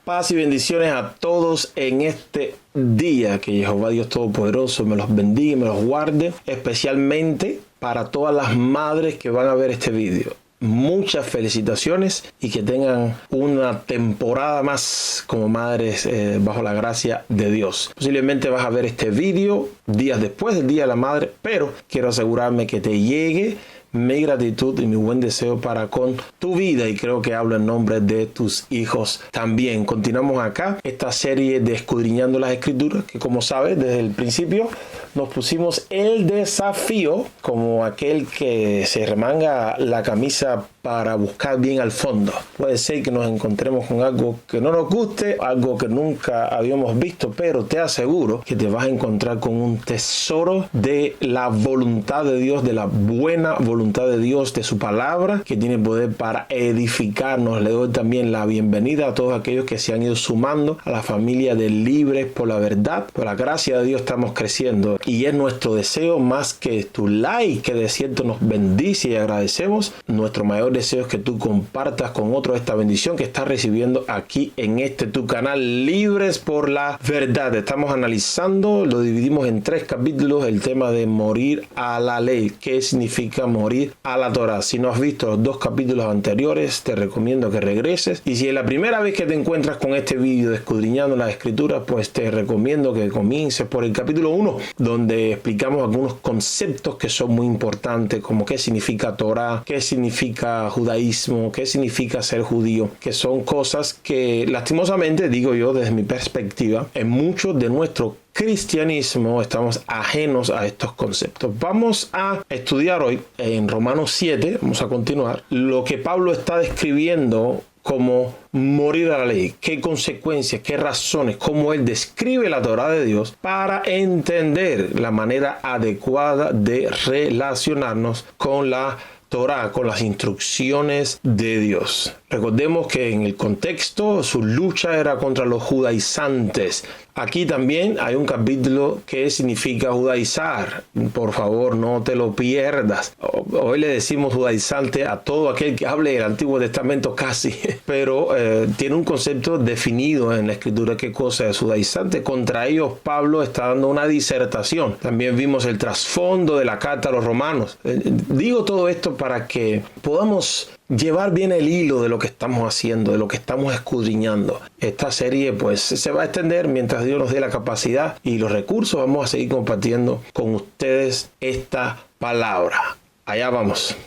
Paz y bendiciones a todos en este día. Que Jehová Dios Todopoderoso me los bendiga y me los guarde, especialmente para todas las madres que van a ver este video. Muchas felicitaciones y que tengan una temporada más como madres bajo la gracia de Dios. Posiblemente vas a ver este video días después del Día de la Madre, pero quiero asegurarme que te llegue mi gratitud y mi buen deseo para con tu vida, y creo que hablo en nombre de tus hijos también. Continuamos acá esta serie de Escudriñando las Escrituras, que como sabes desde el principio nos pusimos el desafío como aquel que se remanga la camisa para buscar bien al fondo. Puede ser que nos encontremos con algo que no nos guste, algo que nunca habíamos visto, pero te aseguro que te vas a encontrar con un tesoro de la voluntad de Dios, de la buena voluntad de Dios, de su palabra, que tiene poder para edificarnos. Le doy también la bienvenida a todos aquellos que se han ido sumando a la familia de Libres por la Verdad. Por la gracia de Dios estamos creciendo y es nuestro deseo, más que tu like, que de cierto nos bendice y agradecemos, nuestro mayor deseo es que tú compartas con otros esta bendición que estás recibiendo aquí en este tu canal Libres por la Verdad. Estamos analizando, lo dividimos en 3 capítulos, el tema de morir a la ley. ¿Qué significa morir a la Torah? Si no has visto los 2 capítulos anteriores, te recomiendo que regreses, y si es la primera vez que te encuentras con este vídeo de Escudriñando las Escrituras, pues te recomiendo que comiences por el capítulo 1, donde explicamos algunos conceptos que son muy importantes, como qué significa Torah, qué significa judaísmo, qué significa ser judío, que son cosas que lastimosamente, digo yo desde mi perspectiva, en muchos de nuestro cristianismo estamos ajenos a estos conceptos. Vamos a estudiar hoy en Romanos 7, vamos a continuar, lo que Pablo está describiendo como morir a la ley, qué consecuencias, qué razones, cómo él describe la Torah de Dios para entender la manera adecuada de relacionarnos con la Torah, con las instrucciones de Dios. Recordemos que en el contexto su lucha era contra los judaizantes. Aquí también hay un capítulo que significa judaizar. Por favor, no te lo pierdas. Hoy le decimos judaizante a todo aquel que hable del Antiguo Testamento casi, pero tiene un concepto definido en la Escritura qué cosa es judaizante. Contra ellos Pablo está dando una disertación. También vimos el trasfondo de la carta a los romanos. Digo todo esto para que podamos llevar bien el hilo de lo que estamos haciendo, de lo que estamos escudriñando. Esta serie pues se va a extender mientras Dios nos dé la capacidad y los recursos. Vamos a seguir compartiendo con ustedes esta palabra. Allá vamos.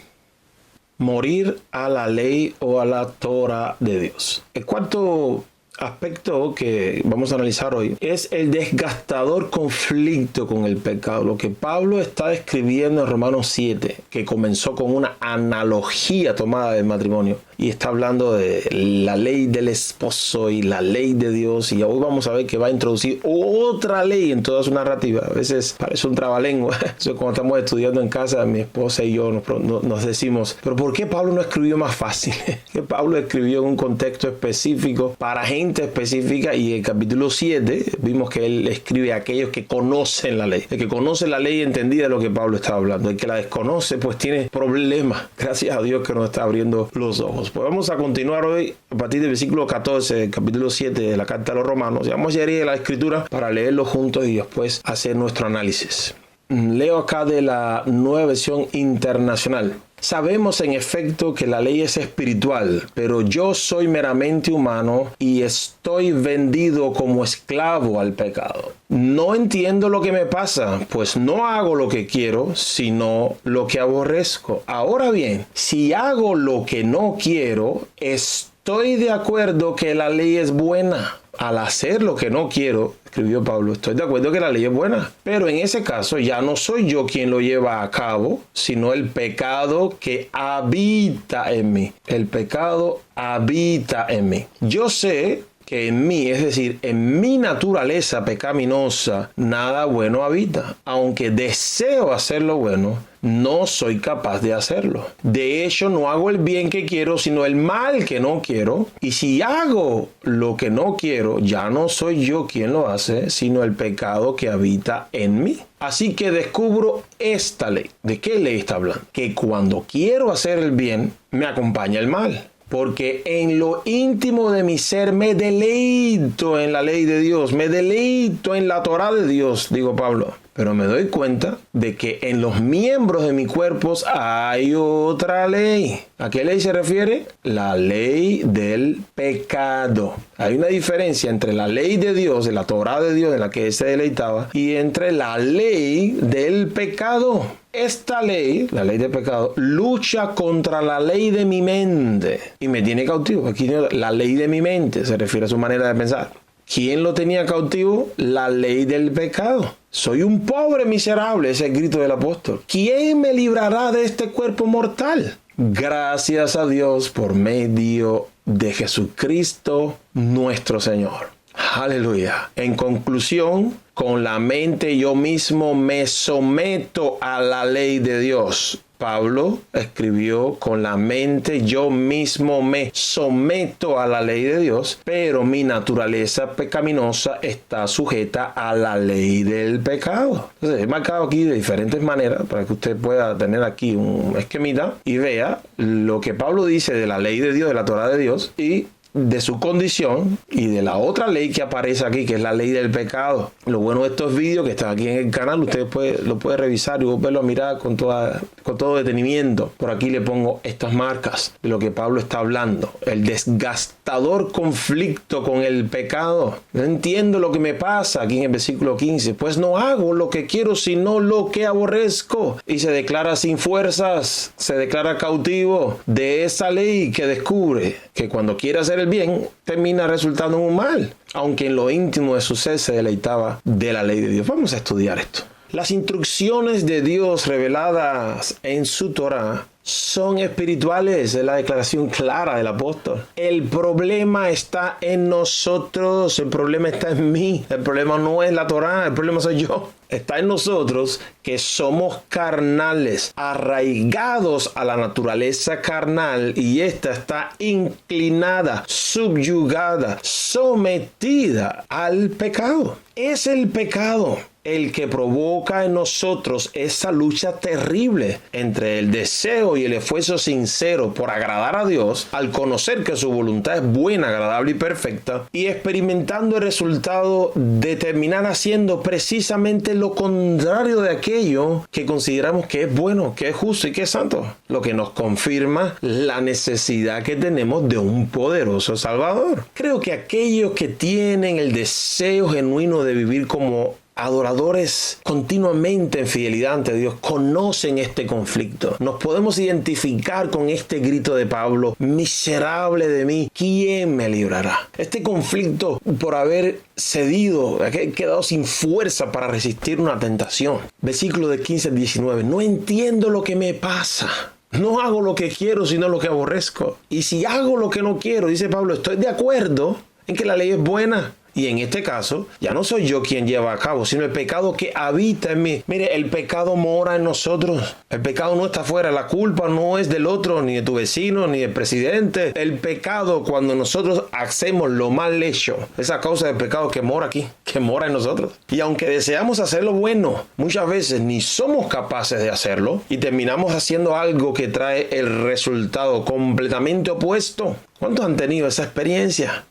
Morir a la ley o a la Torah de Dios. El cuarto aspecto que vamos a analizar hoy es el desgastador conflicto con el pecado, lo que Pablo está describiendo en Romanos 7, que comenzó con una analogía tomada del matrimonio y está hablando de la ley del esposo y la ley de Dios, y hoy vamos a ver que va a introducir otra ley en toda su narrativa. A veces parece un trabalengua. Eso cuando estamos estudiando en casa, mi esposa y yo nos decimos, pero ¿por qué Pablo no escribió más fácil? Que Pablo escribió en un contexto específico para gente específica, y en capítulo 7 vimos que él escribe a aquellos que conocen la ley. El que conoce la ley entendida de lo que Pablo estaba hablando. El que la desconoce pues tiene problemas. Gracias a Dios que nos está abriendo los ojos. Pues vamos a continuar hoy a partir del versículo 14 del capítulo 7 de la carta a los romanos. Y vamos a ir a la escritura para leerlo juntos y después hacer nuestro análisis. Leo acá de la Nueva Versión Internacional. Sabemos en efecto que la ley es espiritual, pero yo soy meramente humano y estoy vendido como esclavo al pecado. No entiendo lo que me pasa, pues no hago lo que quiero, sino lo que aborrezco. Ahora bien, si hago lo que no quiero, estoy de acuerdo que la ley es buena. Al hacer lo que no quiero, escribió Pablo, estoy de acuerdo que la ley es buena. Pero en ese caso ya no soy yo quien lo lleva a cabo, sino el pecado que habita en mí. El pecado habita en mí. Yo sé que en mí, es decir, en mi naturaleza pecaminosa, nada bueno habita. Aunque deseo hacer lo bueno, no soy capaz de hacerlo. De hecho, no hago el bien que quiero, sino el mal que no quiero. Y si hago lo que no quiero, ya no soy yo quien lo hace, sino el pecado que habita en mí. Así que descubro esta ley. ¿De qué ley está hablando? Que cuando quiero hacer el bien, me acompaña el mal. porque en lo íntimo de mi ser me deleito en la ley de Dios, me deleito en la Torá de Dios, digo Pablo. Pero me doy cuenta de que en los miembros de mi cuerpo hay otra ley. ¿A qué ley se refiere? La ley del pecado. Hay una diferencia entre la ley de Dios, de la Torá de Dios en la que él se deleitaba, y entre la ley del pecado. Esta ley, la ley del pecado, lucha contra la ley de mi mente y me tiene cautivo. Aquí la ley de mi mente se refiere a su manera de pensar. ¿Quién lo tenía cautivo? La ley del pecado. Soy un pobre miserable, ese es el grito del apóstol. ¿Quién me librará de este cuerpo mortal? Gracias a Dios por medio de Jesucristo nuestro Señor. Aleluya. En conclusión, con la mente yo mismo me someto a la ley de Dios. Pablo escribió, con la mente yo mismo me someto a la ley de Dios, pero mi naturaleza pecaminosa está sujeta a la ley del pecado. Entonces, he marcado aquí de diferentes maneras para que usted pueda tener aquí un esquemita y vea lo que Pablo dice de la ley de Dios, de la Torá de Dios, y de su condición y de la otra ley que aparece aquí, que es la ley del pecado. Lo bueno de estos vídeos que están aquí en el canal, usted lo puede revisar y volverlo a mirar con todo detenimiento. Por aquí le pongo estas marcas de lo que Pablo está hablando. El desgastador conflicto con el pecado. No entiendo lo que me pasa, aquí en el versículo 15. Pues no hago lo que quiero, sino lo que aborrezco. Y se declara sin fuerzas, se declara cautivo de esa ley que descubre que cuando quiere hacer el bien, termina resultando en un mal, aunque en lo íntimo de su ser se deleitaba de la ley de Dios. Vamos a estudiar esto. Las instrucciones de Dios reveladas en su Torá son espirituales, es la declaración clara del apóstol. El problema está en nosotros, el problema está en mí, el problema no es la Torá, el problema soy yo. Está en nosotros que somos carnales, arraigados a la naturaleza carnal, y esta está inclinada, subyugada, sometida al pecado. Es el pecado el que provoca en nosotros esa lucha terrible entre el deseo y el esfuerzo sincero por agradar a Dios, al conocer que su voluntad es buena, agradable y perfecta, y experimentando el resultado de terminar haciendo precisamente lo contrario de aquello que consideramos que es bueno, que es justo y que es santo, lo que nos confirma la necesidad que tenemos de un poderoso Salvador. Creo que aquellos que tienen el deseo genuino de vivir como adoradores continuamente en fidelidad ante Dios conocen este conflicto. Nos podemos identificar con este grito de Pablo: miserable de mí, ¿quién me librará? Este conflicto por haber cedido, haber quedado sin fuerza para resistir una tentación. Versículo de 15 al 19. No entiendo lo que me pasa. No hago lo que quiero, sino lo que aborrezco. Y si hago lo que no quiero, dice Pablo, estoy de acuerdo en que la ley es buena. Y en este caso, ya no soy yo quien lleva a cabo, sino el pecado que habita en mí. Mire, el pecado mora en nosotros. El pecado no está afuera. La culpa no es del otro, ni de tu vecino, ni del presidente. El pecado, cuando nosotros hacemos lo mal hecho, es a causa del pecado que mora aquí, que mora en nosotros. Y aunque deseamos hacer lo bueno, muchas veces ni somos capaces de hacerlo y terminamos haciendo algo que trae el resultado completamente opuesto. ¿Cuántos han tenido esa experiencia?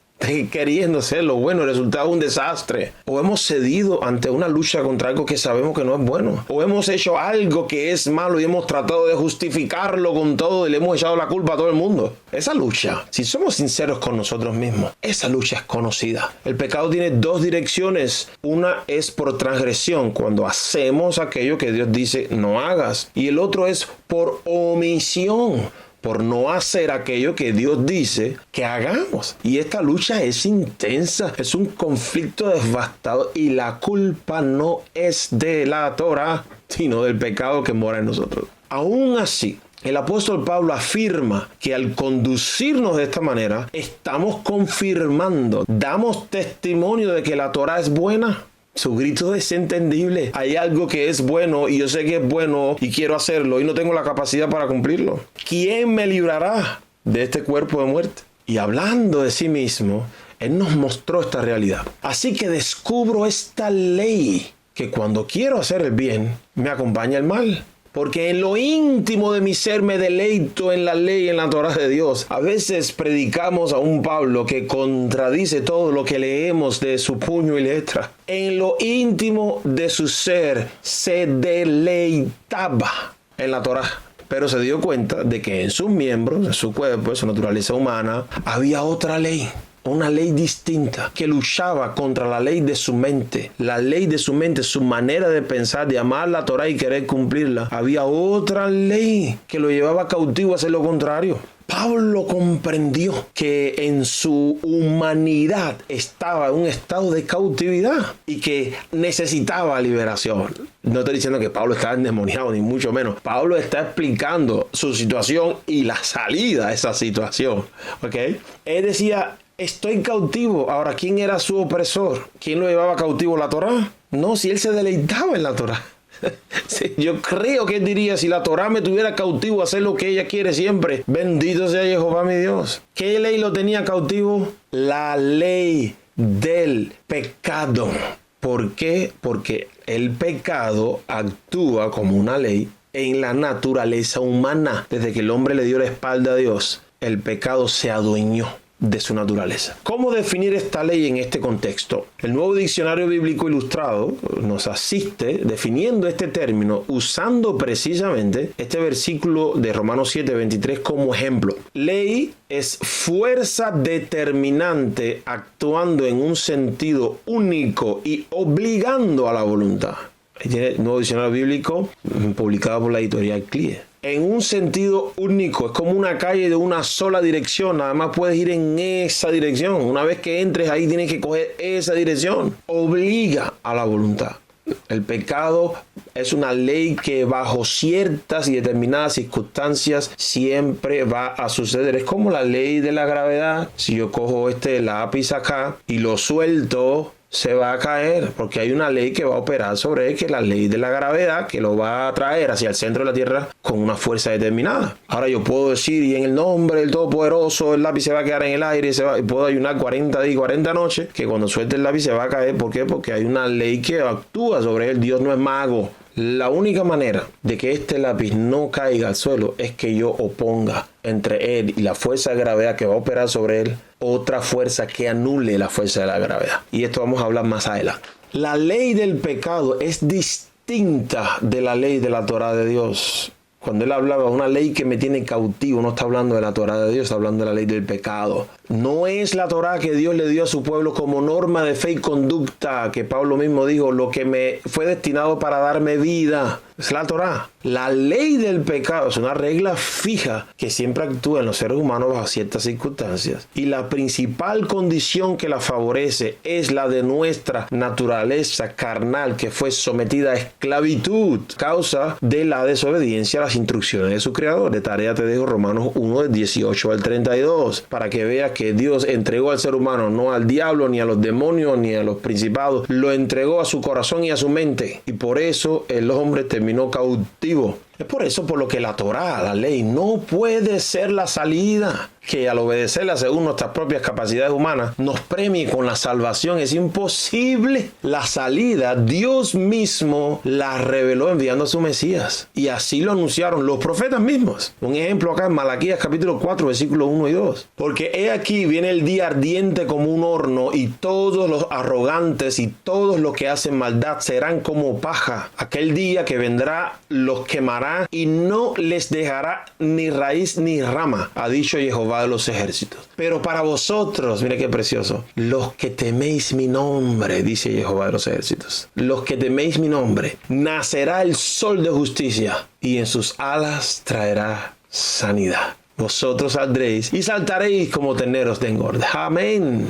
Queriendo ser lo bueno, el resultado es un desastre. O hemos cedido ante una lucha contra algo que sabemos que no es bueno. O hemos hecho algo que es malo y hemos tratado de justificarlo con todo y le hemos echado la culpa a todo el mundo. Esa lucha, si somos sinceros con nosotros mismos, esa lucha es conocida. El pecado tiene dos direcciones. Una es por transgresión, cuando hacemos aquello que Dios dice no hagas. Y el otro es por omisión, por no hacer aquello que Dios dice que hagamos. Y esta lucha es intensa, es un conflicto devastador, y la culpa no es de la Torá, sino del pecado que mora en nosotros. Aún así, el apóstol Pablo afirma que al conducirnos de esta manera, estamos confirmando, damos testimonio de que la Torá es buena. Su grito es entendible. Hay algo que es bueno y yo sé que es bueno y quiero hacerlo y no tengo la capacidad para cumplirlo. ¿Quién me librará de este cuerpo de muerte? Y hablando de sí mismo, Él nos mostró esta realidad. Así que descubro esta ley, que cuando quiero hacer el bien, me acompaña el mal. porque en lo íntimo de mi ser me deleito en la ley, en la Torá de Dios. A veces predicamos a un Pablo que contradice todo lo que leemos de su puño y letra. En lo íntimo de su ser se deleitaba en la Torá. Pero se dio cuenta de que en sus miembros, en su cuerpo, en su naturaleza humana, había otra ley. Una ley distinta que luchaba contra la ley de su mente. La ley de su mente, su manera de pensar, de amar la Torá y querer cumplirla. Había otra ley que lo llevaba cautivo a hacer lo contrario. Pablo comprendió que en su humanidad estaba en un estado de cautividad y que necesitaba liberación. No estoy diciendo que Pablo estaba endemoniado, ni mucho menos. Pablo está explicando su situación y la salida a esa situación. ¿Ok? Él decía, estoy cautivo. Ahora, ¿quién era su opresor? ¿Quién lo llevaba cautivo? ¿La Torá? No, si él se deleitaba en la Torá. Sí, yo creo que él diría, si la Torá me tuviera cautivo a hacer lo que ella quiere siempre, bendito sea Jehová mi Dios. ¿Qué ley lo tenía cautivo? La ley del pecado. ¿Por qué? Porque el pecado actúa como una ley en la naturaleza humana. Desde que el hombre le dio la espalda a Dios, el pecado se adueñó de su naturaleza. ¿Cómo definir esta ley en este contexto? El Nuevo Diccionario Bíblico Ilustrado nos asiste definiendo este término usando precisamente este versículo de Romanos 7:23 como ejemplo. Ley es fuerza determinante actuando en un sentido único y obligando a la voluntad. Ahí tiene el Nuevo Diccionario Bíblico publicado por la editorial CLIE. En un sentido único, es como una calle de una sola dirección, nada más puedes ir en esa dirección. Una vez que entres ahí tienes que coger esa dirección. Obliga a la voluntad. El pecado es una ley que bajo ciertas y determinadas circunstancias siempre va a suceder. Es como la ley de la gravedad. Si yo cojo este lápiz acá y lo suelto, se va a caer porque hay una ley que va a operar sobre él, que es la ley de la gravedad, que lo va a traer hacia el centro de la Tierra con una fuerza determinada. Ahora yo puedo decir, y en el nombre del Todopoderoso, el lápiz se va a quedar en el aire y puedo ayunar 40 días y 40 noches, que cuando suelte el lápiz se va a caer. ¿Por qué? Porque hay una ley que actúa sobre él. Dios no es mago. La única manera de que este lápiz no caiga al suelo es que yo oponga entre él y la fuerza de gravedad que va a operar sobre él otra fuerza que anule la fuerza de la gravedad. Y esto vamos a hablar más adelante. La ley del pecado es distinta de la ley de la Torá de Dios. Cuando él hablaba de una ley que me tiene cautivo, no está hablando de la Torá de Dios, está hablando de la ley del pecado. No es la Torá que Dios le dio a su pueblo como norma de fe y conducta, que Pablo mismo dijo, lo que me fue destinado para darme vida. Es la Torá. La ley del pecado es una regla fija que siempre actúa en los seres humanos bajo ciertas circunstancias. Y la principal condición que la favorece es la de nuestra naturaleza carnal que fue sometida a esclavitud, causa de la desobediencia a las instrucciones de su creador. De tarea te dejo Romanos 1, del 18 al 32, para que veas que Dios entregó al ser humano, no al diablo, ni a los demonios, ni a los principados, lo entregó a su corazón y a su mente. Y por eso el hombre terminó cautivo. Es por eso por lo que la Torá, la ley, no puede ser la salida, que al obedecerla según nuestras propias capacidades humanas nos premie con la salvación. Es imposible. La salida Dios mismo la reveló enviando a su Mesías, y así lo anunciaron los profetas mismos. Un ejemplo acá en Malaquías capítulo 4 versículos 1 y 2. Porque he aquí viene el día ardiente como un horno, y todos los arrogantes y todos los que hacen maldad serán como paja. Aquel día que vendrá los quemará y no les dejará ni raíz ni rama, ha dicho Jehová de los ejércitos. Pero para vosotros, mire qué precioso, los que teméis mi nombre, dice Jehová de los ejércitos, los que teméis mi nombre, nacerá el sol de justicia y en sus alas traerá sanidad. Vosotros saldréis y saltaréis como terneros de engorde. Amén.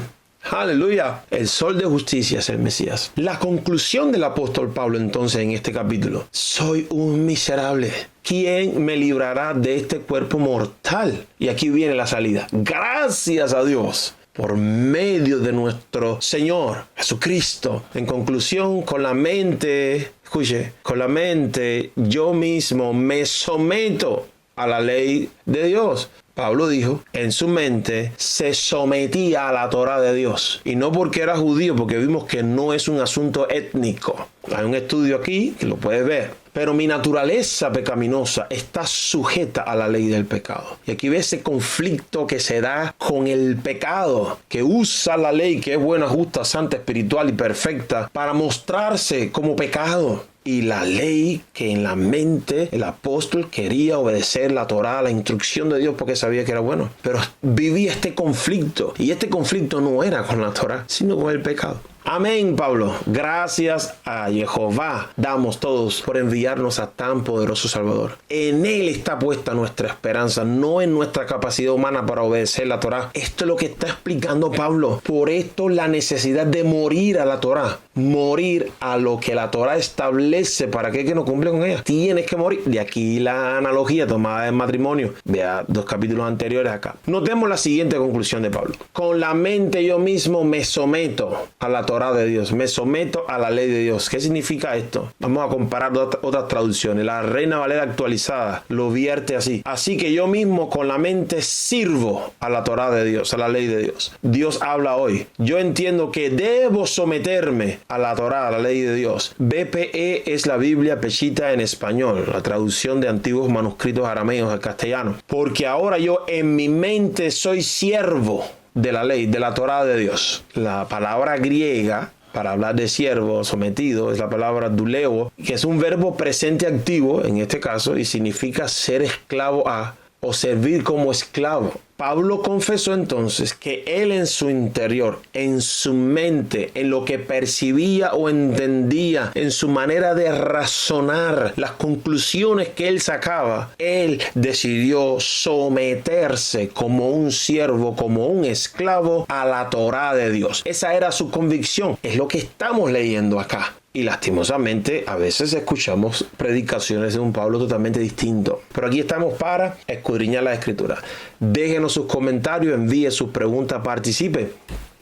Aleluya. El sol de justicia es el Mesías. La conclusión del apóstol Pablo entonces en este capítulo: soy un miserable. ¿Quién me librará de este cuerpo mortal? Y aquí viene la salida. Gracias a Dios por medio de nuestro Señor Jesucristo. En conclusión, con la mente, escuche, con la mente yo mismo me someto a la ley de Dios. Pablo dijo, en su mente se sometía a la Torá de Dios. Y no porque era judío, porque vimos que no es un asunto étnico. Hay un estudio aquí, que lo puedes ver, pero mi naturaleza pecaminosa está sujeta a la ley del pecado. Y aquí ves ese conflicto que se da con el pecado, que usa la ley, que es buena, justa, santa, espiritual y perfecta, para mostrarse como pecado. Y la ley, que en la mente el apóstol quería obedecer la Torá, la instrucción de Dios, porque sabía que era bueno. Pero vivía este conflicto. Y este conflicto no era con la Torá, sino con el pecado. Amén, Pablo. Gracias a Jehová damos todos por enviarnos a tan poderoso Salvador. En Él está puesta nuestra esperanza, no en nuestra capacidad humana para obedecer la Torá. Esto es lo que está explicando Pablo. Por esto la necesidad de morir a la Torá. Morir a lo que la Torá establece para que no cumple con ella. Tienes que morir. De aquí la analogía tomada del matrimonio. Vea 2 capítulos anteriores acá. Notemos la siguiente conclusión de Pablo. Con la mente yo mismo me someto a la Torá de Dios, me someto a la ley de Dios. ¿Qué significa esto? Vamos a comparar otras traducciones. La Reina Valera actualizada lo vierte así. Así que yo mismo con la mente sirvo a la Torá de Dios, a la ley de Dios. Dios habla hoy. Yo entiendo que debo someterme a la Torá, a la ley de Dios. BPE es la Biblia Peshitta en español, la traducción de antiguos manuscritos arameos al castellano. Porque ahora yo en mi mente soy siervo de la ley, de la Torá de Dios. La palabra griega para hablar de siervo, sometido, es la palabra duleo, que es un verbo presente activo en este caso y significa ser esclavo a o servir como esclavo. Pablo confesó entonces que él en su interior, en su mente, en lo que percibía o entendía, en su manera de razonar, las conclusiones que él sacaba, él decidió someterse como un siervo, como un esclavo a la Torá de Dios. Esa era su convicción. Es lo que estamos leyendo acá. Y lastimosamente a veces escuchamos predicaciones de un Pablo totalmente distinto. Pero aquí estamos para escudriñar la Escritura. Déjenos sus comentarios, envíe sus preguntas, participe.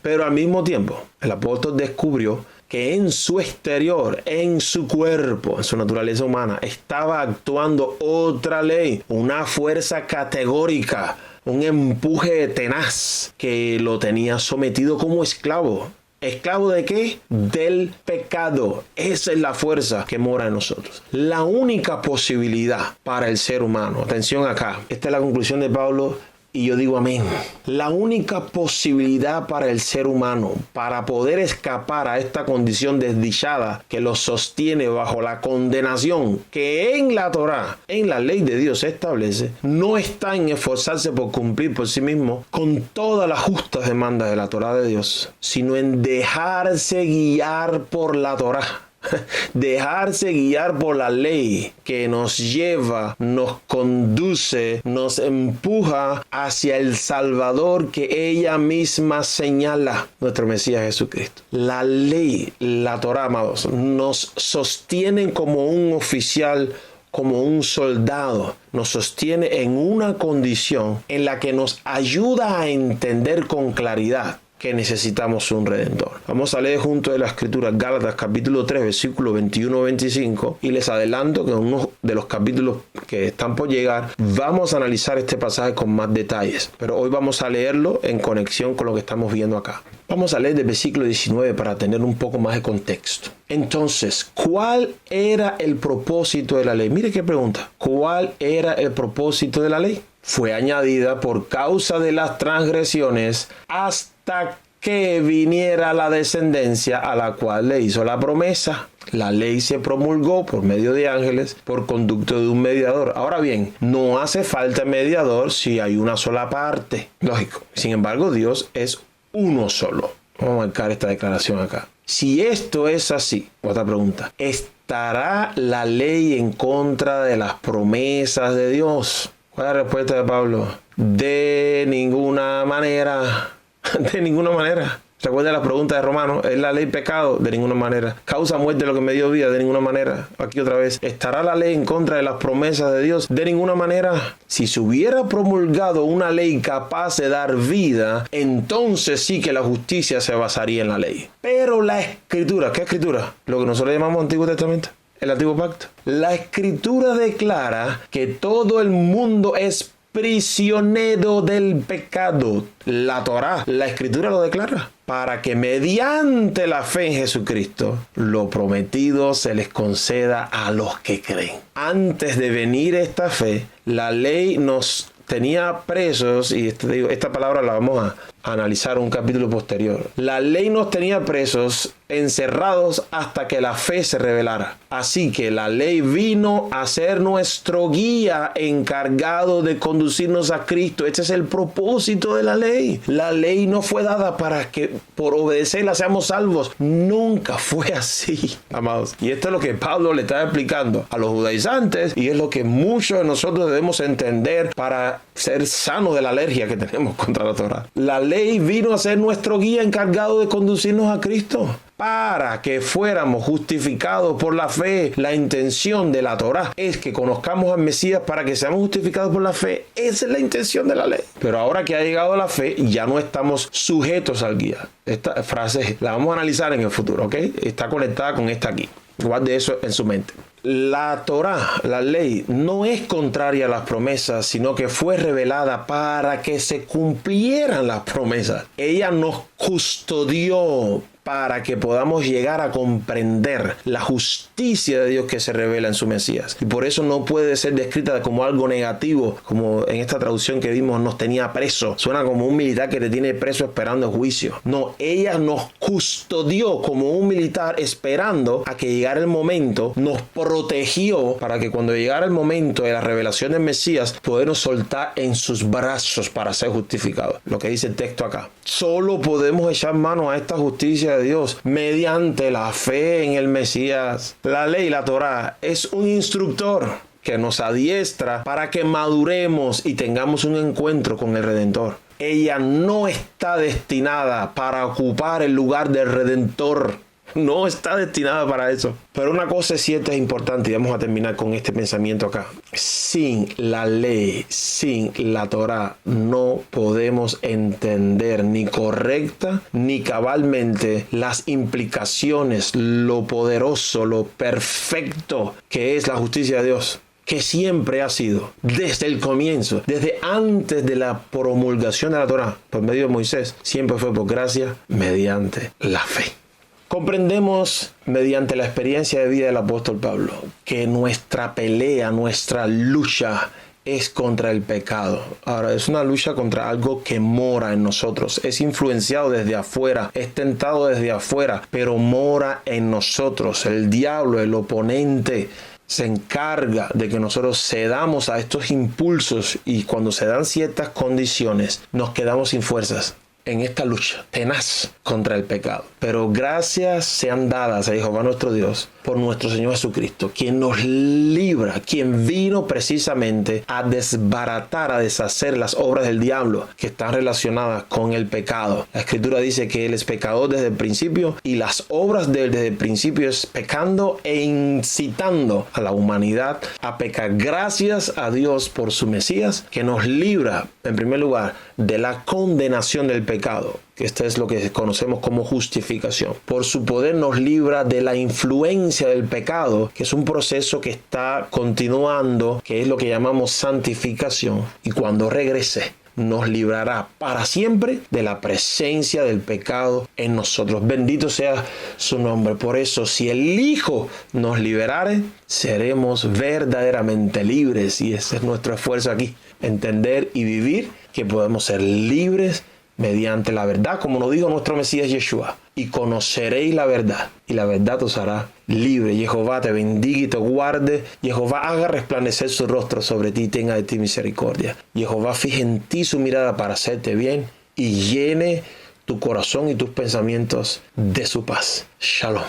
Pero al mismo tiempo, el apóstol descubrió que en su exterior, en su cuerpo, en su naturaleza humana, estaba actuando otra ley, una fuerza categórica, un empuje tenaz que lo tenía sometido como esclavo. ¿Esclavo de qué? Del pecado. Esa es la fuerza que mora en nosotros. La única posibilidad para el ser humano, atención acá, esta es la conclusión de Pablo y yo digo amén. La única posibilidad para el ser humano para poder escapar a esta condición desdichada que lo sostiene bajo la condenación que en la Torá, en la ley de Dios se establece, no está en esforzarse por cumplir por sí mismo con todas las justas demandas de la Torá de Dios, sino en dejarse guiar por la Torá. Dejarse guiar por la ley que nos lleva, nos conduce, nos empuja hacia el Salvador que ella misma señala, nuestro Mesías Jesucristo. La ley, la Torá, amados, nos sostiene como un oficial, como un soldado, nos sostiene en una condición en la que nos ayuda a entender con claridad que necesitamos un Redentor. Vamos a leer junto de la Escritura Gálatas capítulo 3 versículos 21-25 y les adelanto que en uno de los capítulos que están por llegar vamos a analizar este pasaje con más detalles, pero hoy vamos a leerlo en conexión con lo que estamos viendo acá. Vamos a leer del versículo 19 para tener un poco más de contexto. Entonces, ¿cuál era el propósito de la ley? Mire qué pregunta. ¿Cuál era el propósito de la ley? Fue añadida por causa de las transgresiones hasta que viniera la descendencia a la cual le hizo la promesa. La ley se promulgó por medio de ángeles por conducto de un mediador. Ahora bien, no hace falta mediador si hay una sola parte. Lógico. Sin embargo, Dios es uno solo. Vamos a marcar esta declaración acá. Si esto es así, otra pregunta. ¿Estará la ley en contra de las promesas de Dios? ¿Cuál es la respuesta de Pablo? De ninguna manera. De ninguna manera. ¿Recuerda la pregunta de Romanos? ¿Es la ley pecado? De ninguna manera. ¿Causa muerte lo que me dio vida? De ninguna manera. Aquí otra vez. ¿Estará la ley en contra de las promesas de Dios? De ninguna manera. Si se hubiera promulgado una ley capaz de dar vida, entonces sí que la justicia se basaría en la ley. Pero la Escritura, ¿qué Escritura? Lo que nosotros llamamos Antiguo Testamento. El Antiguo Pacto. La Escritura declara que todo el mundo es prisionero del pecado. La Torá, la Escritura lo declara, para que mediante la fe en Jesucristo, lo prometido se les conceda a los que creen. Antes de venir esta fe, la ley nos tenía presos, y esta palabra la vamos a analizar en un capítulo posterior. La ley nos tenía presos, encerrados hasta que la fe se revelara. Así que la ley vino a ser nuestro guía encargado de conducirnos a Cristo. Este es el propósito de la ley. La ley no fue dada para que por obedecerla seamos salvos. Nunca fue así, amados. Y esto es lo que Pablo le está explicando a los judaizantes, y es lo que muchos de nosotros debemos entender para ser sanos de la alergia que tenemos contra la Torá. La ley vino a ser nuestro guía encargado de conducirnos a Cristo, para que fuéramos justificados por la fe. La intención de la Torá es que conozcamos al Mesías para que seamos justificados por la fe. Esa es la intención de la ley. Pero ahora que ha llegado la fe, ya no estamos sujetos al guía. Esta frase la vamos a analizar en el futuro, ¿ok? Está conectada con esta aquí. Guarde eso en su mente. La Torá, la ley, no es contraria a las promesas, sino que fue revelada para que se cumplieran las promesas. Ella nos custodió para que podamos llegar a comprender la justicia de Dios que se revela en su Mesías. Y por eso no puede ser descrita como algo negativo, como en esta traducción que vimos, nos tenía preso. Suena como un militar que te tiene preso esperando el juicio. No, ella nos custodió como un militar esperando a que llegara el momento, nos protegió para que cuando llegara el momento de la revelación del Mesías, podernos soltar en sus brazos para ser justificados. Lo que dice el texto acá. Solo podemos echar mano a esta justicia de Dios mediante la fe en el Mesías. La ley, la Torá, es un instructor que nos adiestra para que maduremos y tengamos un encuentro con el Redentor. Ella no está destinada para ocupar el lugar del Redentor. No está destinada para eso. Pero una cosa es cierta, es importante, y vamos a terminar con este pensamiento acá. Sin la ley, sin la Torá, no podemos entender ni correcta ni cabalmente las implicaciones, lo poderoso, lo perfecto que es la justicia de Dios, que siempre ha sido, desde el comienzo, desde antes de la promulgación de la Torá, por medio de Moisés, siempre fue por gracia, mediante la fe. Comprendemos mediante la experiencia de vida del apóstol Pablo que nuestra pelea, nuestra lucha es contra el pecado. Ahora, es una lucha contra algo que mora en nosotros. Es influenciado desde afuera, es tentado desde afuera, pero mora en nosotros. El diablo, el oponente, se encarga de que nosotros cedamos a estos impulsos, y cuando se dan ciertas condiciones, nos quedamos sin fuerzas en esta lucha tenaz contra el pecado. Pero gracias sean dadas a Jehová nuestro Dios por nuestro Señor Jesucristo, quien nos libra, quien vino precisamente a desbaratar, a deshacer las obras del diablo que están relacionadas con el pecado. La Escritura dice que él es pecador desde el principio, y las obras de él desde el principio es pecando e incitando a la humanidad a pecar. Gracias a Dios por su Mesías, que nos libra en primer lugar de la condenación del pecado, que esto es lo que conocemos como justificación. Por su poder nos libra de la influencia del pecado, que es un proceso que está continuando, que es lo que llamamos santificación, y cuando regrese nos librará para siempre de la presencia del pecado en nosotros. Bendito sea su nombre. Por eso, si el Hijo nos liberare, seremos verdaderamente libres, y ese es nuestro esfuerzo aquí, entender y vivir que podemos ser libres mediante la verdad, como nos dijo nuestro Mesías Yeshua. Y conoceréis la verdad, y la verdad os hará libre. Jehová te bendiga y te guarde. Jehová haga resplandecer su rostro sobre ti y tenga de ti misericordia. Jehová fije en ti su mirada para hacerte bien, y llene tu corazón y tus pensamientos de su paz. Shalom.